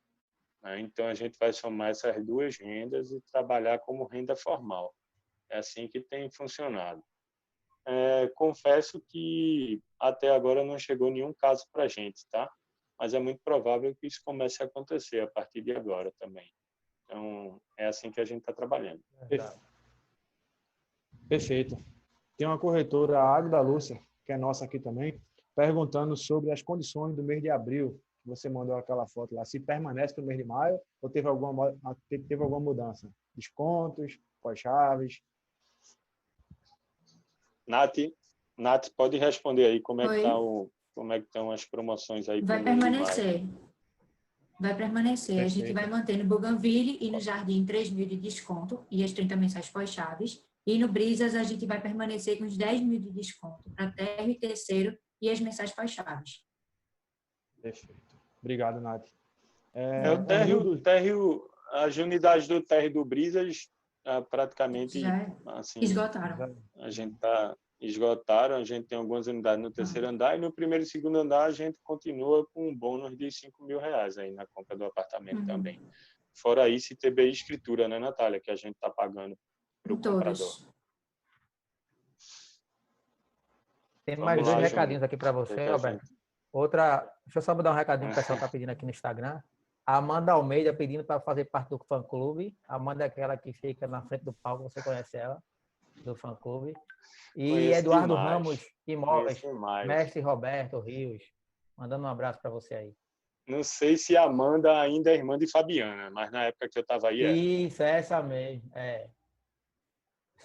né? Então a gente vai somar essas 2 rendas e trabalhar como renda formal. É assim que tem funcionado. Confesso que até agora não chegou nenhum caso para a gente, tá? Mas é muito provável que isso comece a acontecer a partir de agora também. Então, é assim que a gente está trabalhando. Perfeito. Tem uma corretora, a Águida Lúcia, que é nossa aqui também, perguntando sobre as condições do mês de abril. Você mandou aquela foto lá. Se permanece no mês de maio ou teve alguma mudança? Descontos, pós-chaves? Nath, pode responder aí como é que como é que estão as promoções aí? Vai permanecer. Perfeito. A gente vai manter no Bougainville e no Jardim 3.000 de desconto e as 30 mensais pós-chaves. E no Brisas a gente vai permanecer com os 10.000 de desconto para térreo e terceiro e as mensais pós-chaves. Perfeito. Obrigado, Nath. O térreo, as unidades do térreo do Brisas praticamente assim, esgotaram. A gente esgotaram, a gente tem algumas unidades no terceiro andar e no primeiro e segundo andar a gente continua com um bônus de R$5.000 aí na compra do apartamento também. Fora isso, TBI escritura, né, Natália, que a gente está pagando para o comprador. Tem mais 2 recadinhos aqui para você, Roberto. Deixa eu só dar um recadinho que o pessoal está pedindo aqui no Instagram. A Amanda Almeida pedindo para fazer parte do fã-clube. A Amanda é aquela que fica na frente do palco, você conhece ela, do fã-clube. E Conheço Eduardo demais. Ramos Imóveis, mestre Roberto Rios, mandando um abraço para você aí. Não sei se a Amanda ainda é irmã de Fabiana, mas na época que eu estava aí... Isso, é essa mesmo,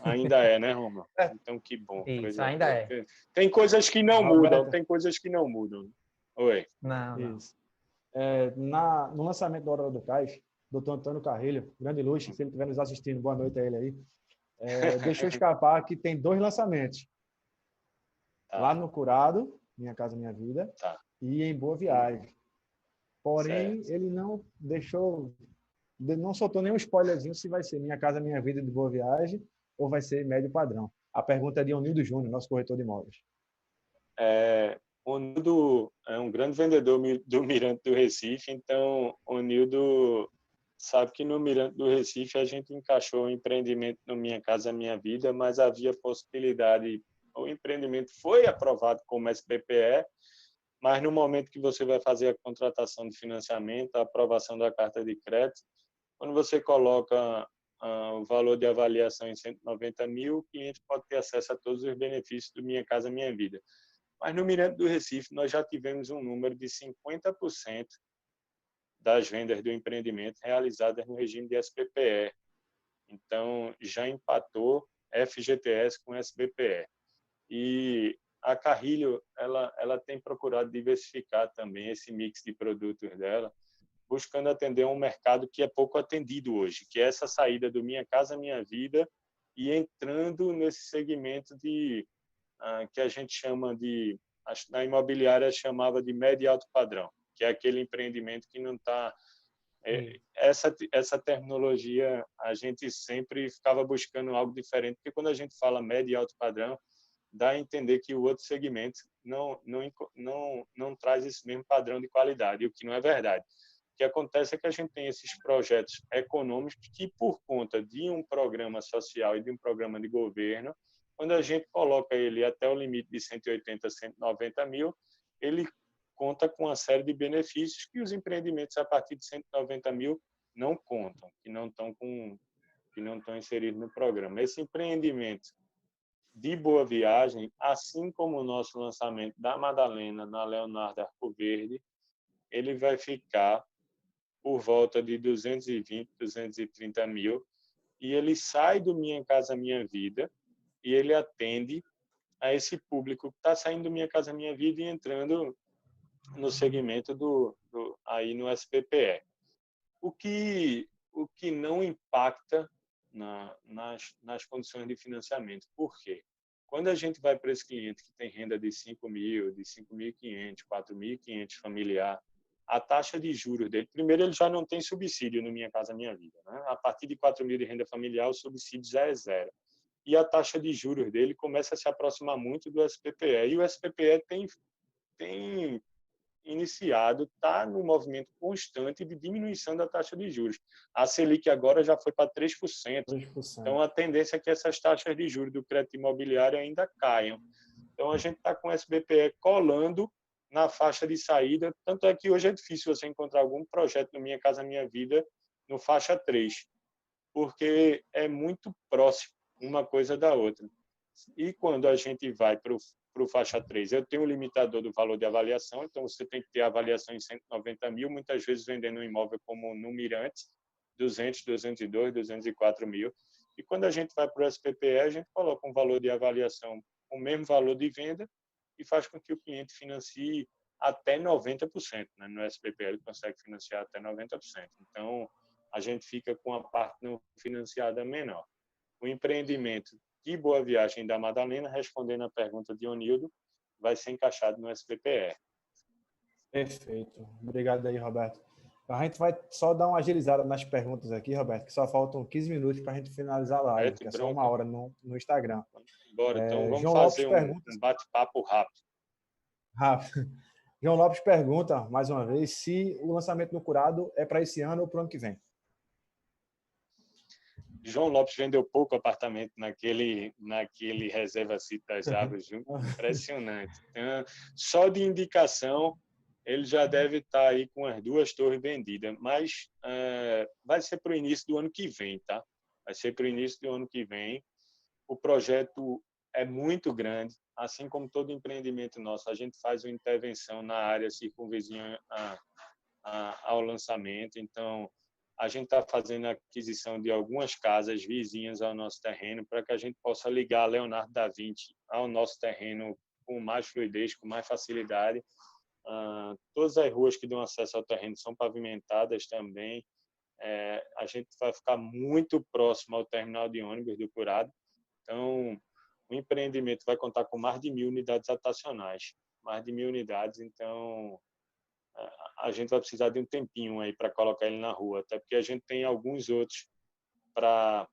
Ainda é, né, Roma? Então, que bom. Isso, ainda é. Tem coisas que não mudam, tem coisas que não mudam. Oi. Não. Isso. No lançamento da Hora do Cais, doutor Antônio Carrilho, grande luxo, se ele estiver nos assistindo, boa noite a ele aí, deixou escapar que tem 2 lançamentos. Tá. Lá no Curado, Minha Casa Minha Vida, Tá. e em Boa Viagem. Porém, Certo. ele não soltou nenhum spoilerzinho se vai ser Minha Casa Minha Vida de Boa Viagem ou vai ser médio padrão. A pergunta é de Onildo Júnior, nosso corretor de imóveis. O Nildo é um grande vendedor do Mirante do Recife, então o Nildo sabe que no Mirante do Recife a gente encaixou o empreendimento no Minha Casa Minha Vida, mas havia possibilidade, o empreendimento foi aprovado como SBPE, mas no momento que você vai fazer a contratação de financiamento, a aprovação da carta de crédito, quando você coloca o valor de avaliação em 190 mil, o cliente pode ter acesso a todos os benefícios do Minha Casa Minha Vida. Mas no Mirante do Recife, nós já tivemos um número de 50% das vendas do empreendimento realizadas no regime de SBPE. Então, já empatou FGTS com SBPE. E a Carrilho, ela tem procurado diversificar também esse mix de produtos dela, buscando atender um mercado que é pouco atendido hoje, que é essa saída do Minha Casa Minha Vida e entrando nesse segmento que a gente chama de, na imobiliária chamava de médio e alto padrão, que é aquele empreendimento que não está... Essa terminologia, a gente sempre ficava buscando algo diferente, porque quando a gente fala médio e alto padrão, dá a entender que o outro segmento não traz esse mesmo padrão de qualidade, o que não é verdade. O que acontece é que a gente tem esses projetos econômicos que, por conta de um programa social e de um programa de governo, quando a gente coloca ele até o limite de 180, 190 mil, ele conta com uma série de benefícios que os empreendimentos a partir de 190 mil não contam, que não estão inseridos no programa. Esse empreendimento de Boa Viagem, assim como o nosso lançamento da Madalena na Leonardo Arcoverde, ele vai ficar por volta de 220, 230 mil, e ele sai do Minha Casa Minha Vida e ele atende a esse público que está saindo do Minha Casa Minha Vida e entrando no segmento aí no SPPE. O que não impacta nas condições de financiamento. Por quê? Quando a gente vai para esse cliente que tem renda de 5 mil, de 5.500, 4.500 familiar, a taxa de juros dele, primeiro, ele já não tem subsídio no Minha Casa Minha Vida. Né? A partir de 4 mil de renda familiar, o subsídio já é zero. E a taxa de juros dele começa a se aproximar muito do SPPE. E o SPPE tem iniciado, está no movimento constante de diminuição da taxa de juros. A Selic agora já foi para 3%. 3%. Então, a tendência é que essas taxas de juros do crédito imobiliário ainda caiam. Então, a gente está com o SBPE colando na faixa de saída, tanto é que hoje é difícil você encontrar algum projeto no Minha Casa Minha Vida no faixa 3, porque é muito próximo uma coisa da outra. E quando a gente vai para o faixa 3, eu tenho um limitador do valor de avaliação, então você tem que ter avaliação em 190 mil, muitas vezes vendendo um imóvel como no Mirante, 200, 202, 204 mil. E quando a gente vai para o SPPE, a gente coloca um valor de avaliação, o mesmo valor de venda, e faz com que o cliente financie até 90%. Né? No SPPE ele consegue financiar até 90%. Então, a gente fica com a parte não financiada menor. O empreendimento de Boa Viagem da Madalena, respondendo a pergunta de Onildo, vai ser encaixado no SPPE. Perfeito. Obrigado aí, Roberto. A gente vai só dar uma agilizada nas perguntas aqui, Roberto, que só faltam 15 minutos para a gente finalizar a live, que é só 1 hora no Instagram. Bora, então vamos João fazer Lopes um bate-papo rápido. Rápido. João Lopes pergunta, mais uma vez, se o lançamento no Curado é para esse ano ou para o ano que vem. João Lopes vendeu pouco apartamento naquele Reserva City das Águas, impressionante. Então, só de indicação, ele já deve estar aí com as 2 torres vendidas, mas vai ser para o início do ano que vem, tá? Vai ser para o início do ano que vem. O projeto é muito grande, assim como todo empreendimento nosso. A gente faz uma intervenção na área circunvizinha ao lançamento, então a gente está fazendo a aquisição de algumas casas vizinhas ao nosso terreno para que a gente possa ligar a Leonardo da Vinci ao nosso terreno com mais fluidez, com mais facilidade. Todas as ruas que dão acesso ao terreno são pavimentadas também. a gente vai ficar muito próximo ao terminal de ônibus do Curado. Então, o empreendimento vai contar com mais de 1.000 unidades habitacionais. Mais de 1.000 unidades, então a gente vai precisar de um tempinho aí para colocar ele na rua, até porque a gente tem alguns outros para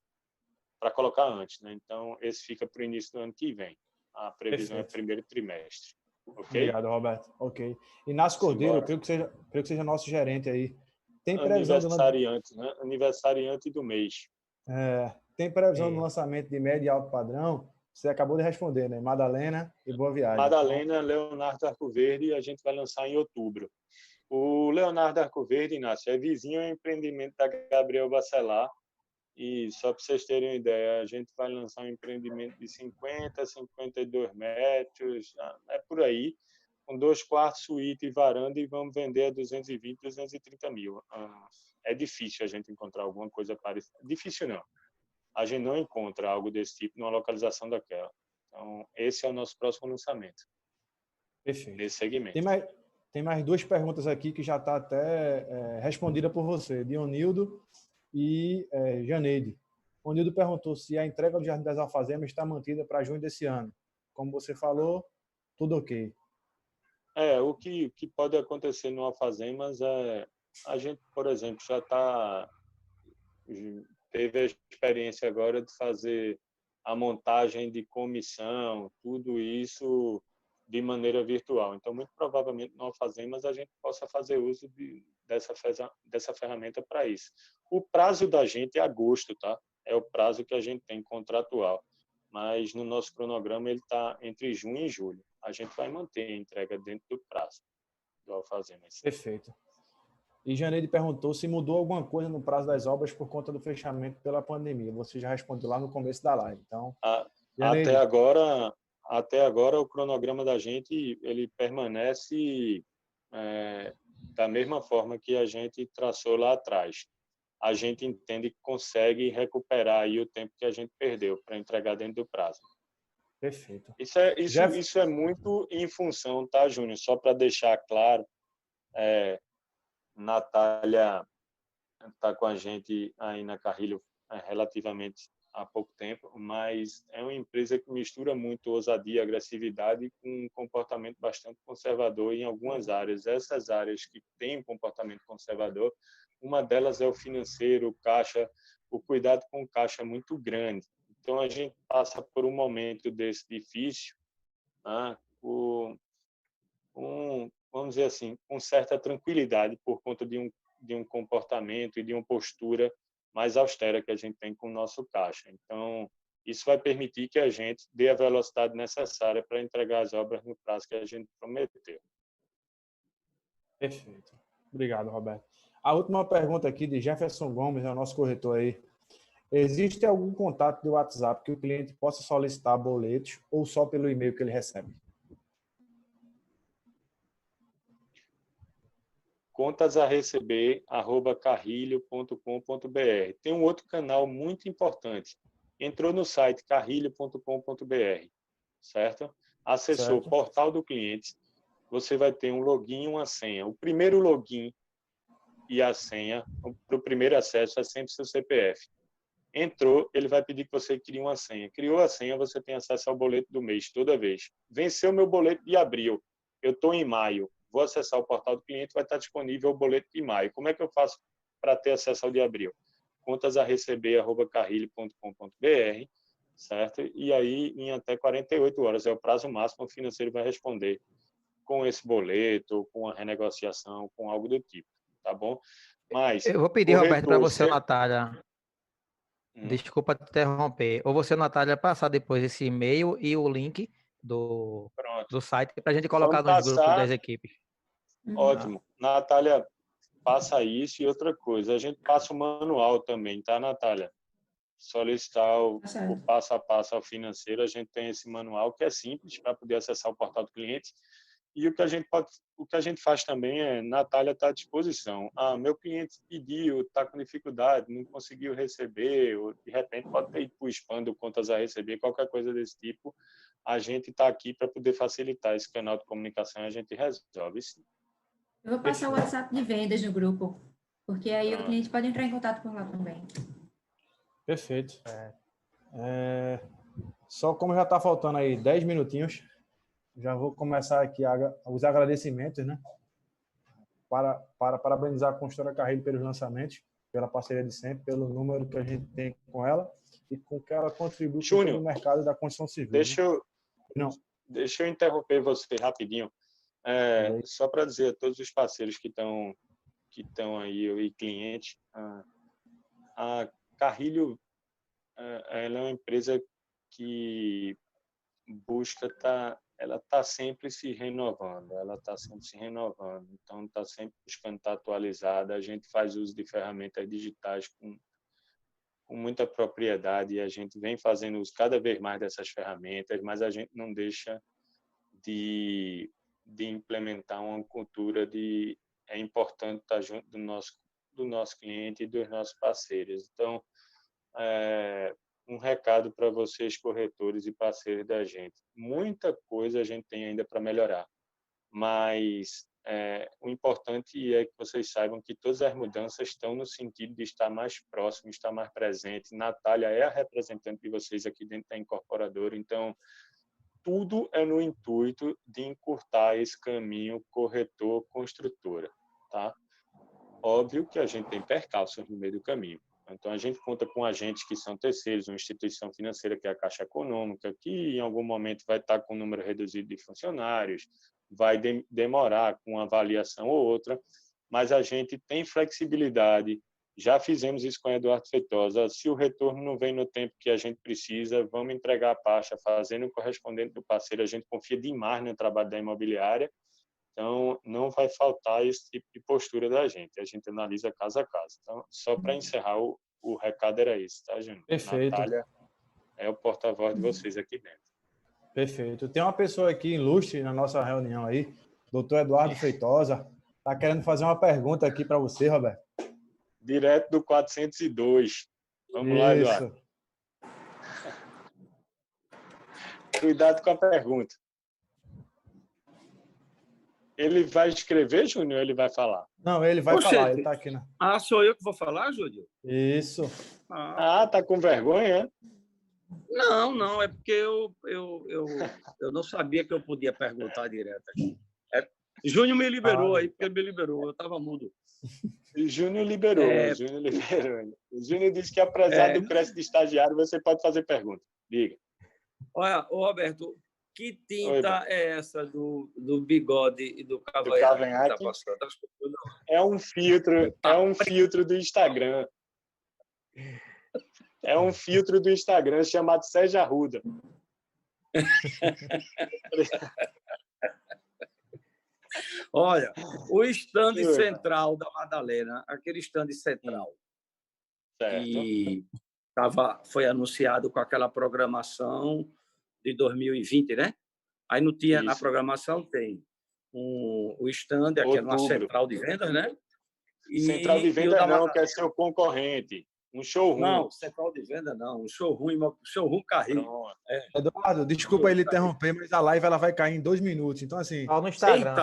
colocar antes, né? Então, esse fica para o início do ano que vem. A previsão é primeiro trimestre. Ok? Obrigado, Roberto. Ok. Inácio Cordeiro, creio que seja nosso gerente aí. Tem previsão aniversariante, né? Aniversariante do mês. Tem previsão do lançamento de médio e alto padrão? Você acabou de responder, né? Madalena e Boa Viagem. Madalena, Leonardo Arcoverde, a gente vai lançar em outubro. O Leonardo Arcoverde, Inácio, é vizinho ao empreendimento da Gabriel Bacelar. E só para vocês terem uma ideia, a gente vai lançar um empreendimento de 50, 52 metros, é por aí, com 2 quartos, suíte e varanda, e vamos vender a 220, 230 mil. É difícil a gente encontrar alguma coisa parecida. Difícil não. A gente não encontra algo desse tipo numa localização daquela. Então, esse é o nosso próximo lançamento. Perfeito. Nesse segmento. Tem mais 2 perguntas aqui que já está até respondida por você, Dionildo e Janeide. O Nildo perguntou se a entrega do Jardim das Alfazemas está mantida para junho desse ano. Como você falou, tudo ok. O que pode acontecer no Alfazemas é a gente, por exemplo, teve a experiência agora de fazer a montagem de comissão, tudo isso de maneira virtual. Então, muito provavelmente no Alfazemas a gente possa fazer uso dessa ferramenta para isso. O prazo da gente é agosto, tá? É o prazo que a gente tem contratual. Mas no nosso cronograma ele está entre junho e julho. A gente vai manter a entrega dentro do prazo do Alfazemas. Perfeito. E Janeide perguntou se mudou alguma coisa no prazo das obras por conta do fechamento pela pandemia. Você já respondeu lá no começo da live. Então, até agora o cronograma da gente ele permanece da mesma forma que a gente traçou lá atrás. A gente entende que consegue recuperar aí o tempo que a gente perdeu para entregar dentro do prazo. Perfeito. Isso é muito em função, tá, Júnior? Só para deixar claro, Natália está com a gente aí na Carrilho relativamente há pouco tempo, mas é uma empresa que mistura muito ousadia e agressividade com um comportamento bastante conservador em algumas áreas. Essas áreas que têm um comportamento conservador, uma delas é o financeiro, o caixa, o cuidado com o caixa é muito grande. Então, a gente passa por um momento desse difícil, né, vamos dizer assim, com certa tranquilidade por conta de um comportamento e de uma postura mais austera que a gente tem com o nosso caixa. Então, isso vai permitir que a gente dê a velocidade necessária para entregar as obras no prazo que a gente prometeu. Perfeito. Obrigado, Roberto. A última pergunta aqui de Jefferson Gomes, é o nosso corretor aí. Existe algum contato de WhatsApp que o cliente possa solicitar boletos ou só pelo e-mail que ele recebe? Contas a receber, @carrilho.com.br. Tem um outro canal muito importante. Entrou no site carrilho.com.br, certo? Acessou o portal do cliente, você vai ter um login e uma senha. O primeiro login e a senha, para o primeiro acesso, é sempre seu CPF. Entrou, ele vai pedir que você crie uma senha. Criou a senha, você tem acesso ao boleto do mês, toda vez. Venceu meu boleto de abril, eu estou em maio. Vou acessar o portal do cliente, vai estar disponível o boleto de maio. Como é que eu faço para ter acesso ao de abril? Contas a receber, @carrilho.com.br, certo? E aí, em até 48 horas, é o prazo máximo, o financeiro vai responder com esse boleto, com a renegociação, com algo do tipo, tá bom? Mas eu vou pedir, Roberto, para você, Natália, desculpa te interromper, ou você, Natália, passar depois esse e-mail e o link do site para a gente colocar nos grupos das equipes. Ótimo. Natália, passa isso. E outra coisa, a gente passa o manual também, tá, Natália? Solicitar o passo a passo ao financeiro, a gente tem esse manual que é simples para poder acessar o portal do cliente. E o que a gente faz também é, Natália está à disposição. Meu cliente pediu, está com dificuldade, não conseguiu receber, ou de repente pode ter ido para o spam do contas a receber, qualquer coisa desse tipo. A gente está aqui para poder facilitar esse canal de comunicação e a gente resolve sim. Eu vou passar o WhatsApp de vendas no grupo. Porque aí o cliente pode entrar em contato por lá também. Perfeito. Só como já está faltando aí 10 minutinhos, já vou começar aqui os agradecimentos, né? Para parabenizar a Construtora Carrilho pelos lançamentos, pela parceria de sempre, pelo número que a gente tem com ela e com que ela contribui com todo o mercado da construção civil. Deixa eu interromper você rapidinho, só para dizer a todos os parceiros que estão aí e clientes, a Carrilho ela é uma empresa que busca ela está sempre se renovando, então está sempre buscando estar atualizada. A gente faz uso de ferramentas digitais com muita propriedade e a gente vem fazendo uso cada vez mais dessas ferramentas, mas a gente não deixa de implementar uma cultura é importante estar junto do nosso cliente e dos nossos parceiros. Então, um recado para vocês, corretores e parceiros da gente. Muita coisa a gente tem ainda para melhorar, mas o importante é que vocês saibam que todas as mudanças estão no sentido de estar mais próximo, estar mais presente. Natália é a representante de vocês aqui dentro da incorporadora, então tudo é no intuito de encurtar esse caminho corretor-construtora, tá? Óbvio que a gente tem percalços no meio do caminho. Então, a gente conta com agentes que são terceiros, uma instituição financeira que é a Caixa Econômica, que em algum momento vai estar com um número reduzido de funcionários, vai demorar com uma avaliação ou outra, mas a gente tem flexibilidade. Já fizemos isso com o Eduardo Feitosa. Se o retorno não vem no tempo que a gente precisa, vamos entregar a pasta fazendo o correspondente do parceiro. A gente confia demais no trabalho da imobiliária, então não vai faltar esse tipo de postura da gente. A gente analisa caso a caso. Então, só para encerrar, o recado era esse, tá, Júnior? Perfeito. Natália é o porta-voz de vocês aqui dentro. Perfeito. Tem uma pessoa aqui ilustre na nossa reunião aí, doutor Eduardo Feitosa, está querendo fazer uma pergunta aqui para você, Roberto. Direto do 402. Vamos lá, Eduardo. Cuidado com a pergunta. Ele vai escrever, Júnior, ou ele vai falar? Não, ele vai falar, ele está aqui. Né? Sou eu que vou falar, Júnior? Isso. Tá com vergonha, é? Não, é porque eu não sabia que eu podia perguntar direto aqui. Júnior me liberou aí, porque ele me liberou, eu estava mudo. Júnior liberou. O Júnior disse que, apesar do crédito de estagiário, você pode fazer pergunta. Diga. Olha, Roberto, que tinta é essa do bigode e do cavanhaque? Tá passando? É um filtro do Instagram. É um filtro do Instagram chamado Sérgio Arruda. Olha, o stand central da Madalena, aquele stand central, que foi anunciado com aquela programação de 2020, né? Aí não tinha, na programação tem o stand, que é uma central de vendas, né? Central de vendas não, que é seu concorrente. Um showroom. Não, central de venda não, um showroom Carrilho. Eduardo, desculpa ele interromper, mas a live ela vai cair em 2 minutos. Então, assim. Só no Instagram.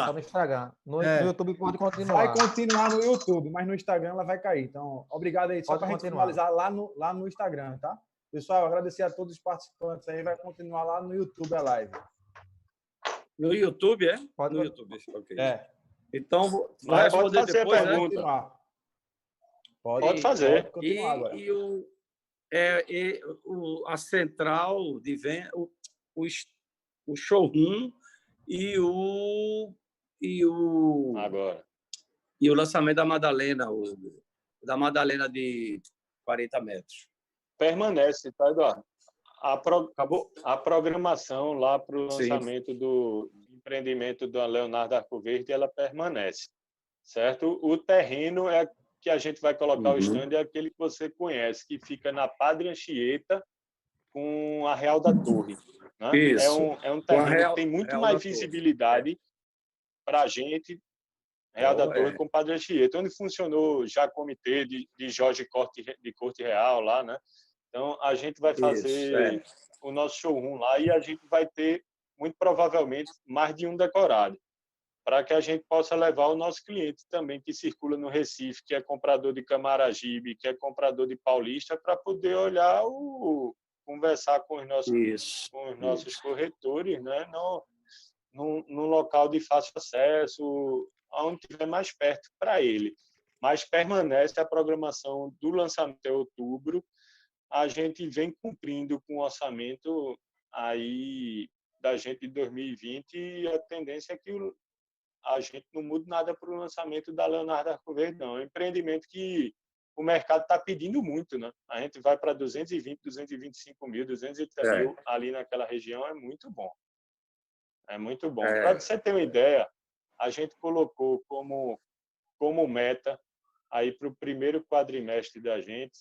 No YouTube pode continuar. Vai continuar no YouTube, mas no Instagram ela vai cair. Então, obrigado aí. Só para a gente finalizar lá no Instagram, tá? Pessoal, agradecer a todos os participantes aí. Vai continuar lá no YouTube a live. No YouTube, é? Pode no YouTube, ok. Então, vai responder fazer depois, a pergunta. Né? Pode fazer. A central de venda, o showroom e o lançamento da Madalena, da Madalena de 40 metros. Permanece, tá, Eduardo? A programação lá para o lançamento do empreendimento da Leonardo Arcoverde, ela permanece, certo? O terreno que a gente vai colocar o stand é aquele que você conhece, que fica na Padre Anchieta com a Real da Torre. Né? Isso. É um terreno que tem muito mais visibilidade para a gente, Real da Torre com Padre Anchieta, onde funcionou já comitê de Jorge de Corte Real lá, né? Então, a gente vai fazer o nosso showroom lá e a gente vai ter, muito provavelmente, mais de um decorado para que a gente possa levar o nosso cliente também, que circula no Recife, que é comprador de Camaragibe, que é comprador de Paulista, para poder olhar, conversar com os nossos corretores, né? Num local de fácil acesso, onde estiver mais perto para ele. Mas permanece a programação do lançamento em outubro. A gente vem cumprindo com o orçamento aí da gente de 2020 e a tendência é que a gente não mude nada para o lançamento da Leonardo Arcoverde, não. É um empreendimento que o mercado está pedindo muito, né? A gente vai para 220, 225 mil, 230 mil ali naquela região, é muito bom. É muito bom. Para você ter uma ideia, a gente colocou como meta aí para o primeiro quadrimestre da gente,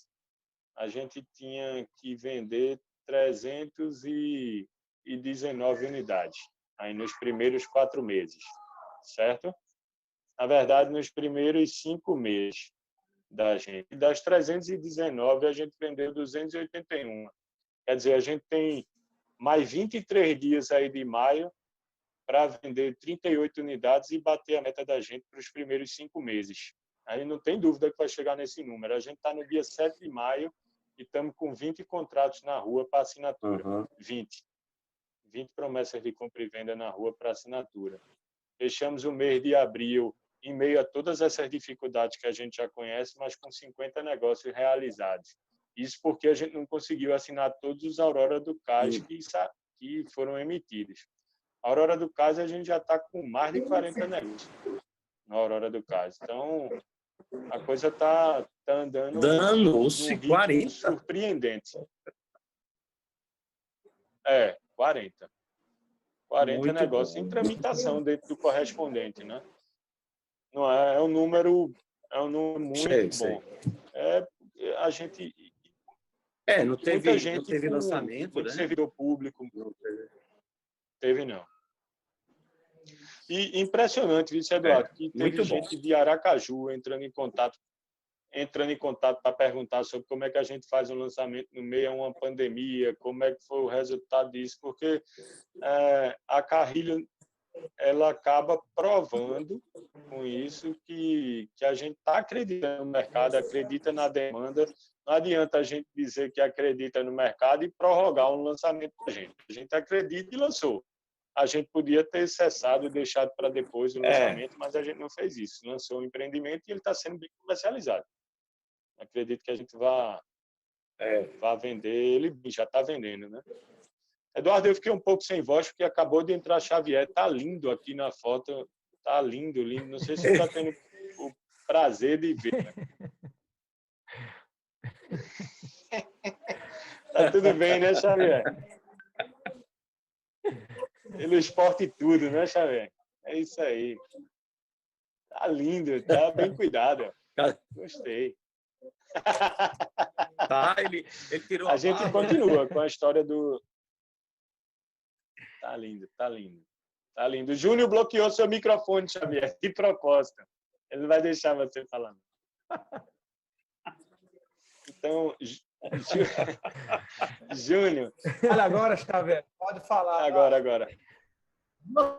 a gente tinha que vender 319 unidades aí nos primeiros 4 meses, certo? Na verdade, nos primeiros 5 meses da gente. Das 319, a gente vendeu 281. Quer dizer, a gente tem mais 23 dias aí de maio para vender 38 unidades e bater a meta da gente para os primeiros 5 meses. Aí não tem dúvida que vai chegar nesse número. A gente está no dia 7 de maio e estamos com 20 contratos na rua para assinatura. 20 promessas de compra e venda na rua para assinatura. Fechamos o mês de abril em meio a todas essas dificuldades que a gente já conhece, mas com 50 negócios realizados. Isso porque a gente não conseguiu assinar todos os Aurora do Cais que foram emitidos. A Aurora do Cais, a gente já está com mais de 40 negócios na Aurora do Cais. Então, a coisa está andando Danou-se 40. Surpreendente. 40. 40 muito negócios bom, em tramitação dentro do correspondente, né? Não é um número muito bom. A gente não teve lançamento, muito né? Servidor público. Não teve não. E impressionante, vice Eduardo, que teve gente de Aracaju entrando em contato para perguntar sobre como é que a gente faz um lançamento no meio a uma pandemia, como é que foi o resultado disso, porque a Carrilho ela acaba provando com isso que a gente está acreditando no mercado, acredita na demanda. Não adianta a gente dizer que acredita no mercado e prorrogar um lançamento da gente. A gente acredita e lançou. A gente podia ter cessado e deixado para depois o lançamento, mas a gente não fez isso. Lançou um empreendimento e ele está sendo bem comercializado. Acredito que a gente vá vender ele, já está vendendo, né? Eduardo, eu fiquei um pouco sem voz porque acabou de entrar Xavier. Tá lindo aqui na foto, tá lindo, lindo. Não sei se você está tendo o prazer de ver. Tá tudo bem, né, Xavier? Pelo esporte e tudo, né, Xavier? É isso aí. Tá lindo, tá bem cuidado. Gostei. Ele tirou a gente continua com a história do... Tá lindo, tá lindo. Tá lindo. O Júnior bloqueou seu microfone, Xavier, de propósito. Ele não vai deixar você falar. Então, Júnior... Olha agora, Xavier, pode falar. Agora.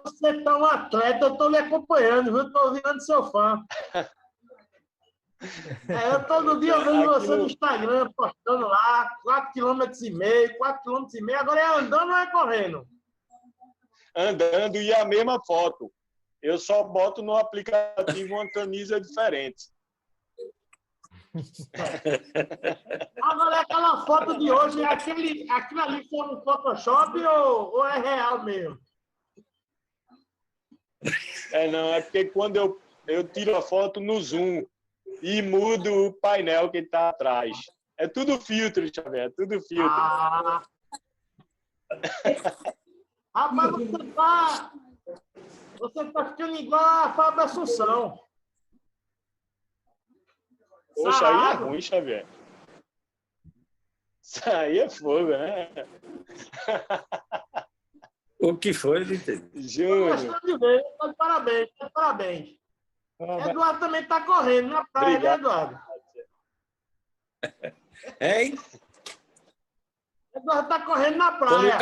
Você tá um atleta, eu tô lhe acompanhando, viu? Tô virando seu fã. Eu todo dia vendo você no Instagram, postando lá, 4,5 km, 4,5 km, agora é andando ou é correndo? Andando e a mesma foto. Eu só boto no aplicativo uma camisa diferente. Agora, aquela foto de hoje, aquilo ali foi no Photoshop ou é real mesmo? Não, é porque quando eu tiro a foto no zoom e mudo o painel que está atrás. É tudo filtro, Xavier, é tudo filtro. Rapaz, você tá ficando igual a Fábio Assunção. Poxa, aí é ruim, Xavier. Isso aí é fogo, né? O que foi, Júnior? Parabéns. Eduardo também está correndo na praia, obrigado. Né, Eduardo? Hein? Eduardo está correndo na praia.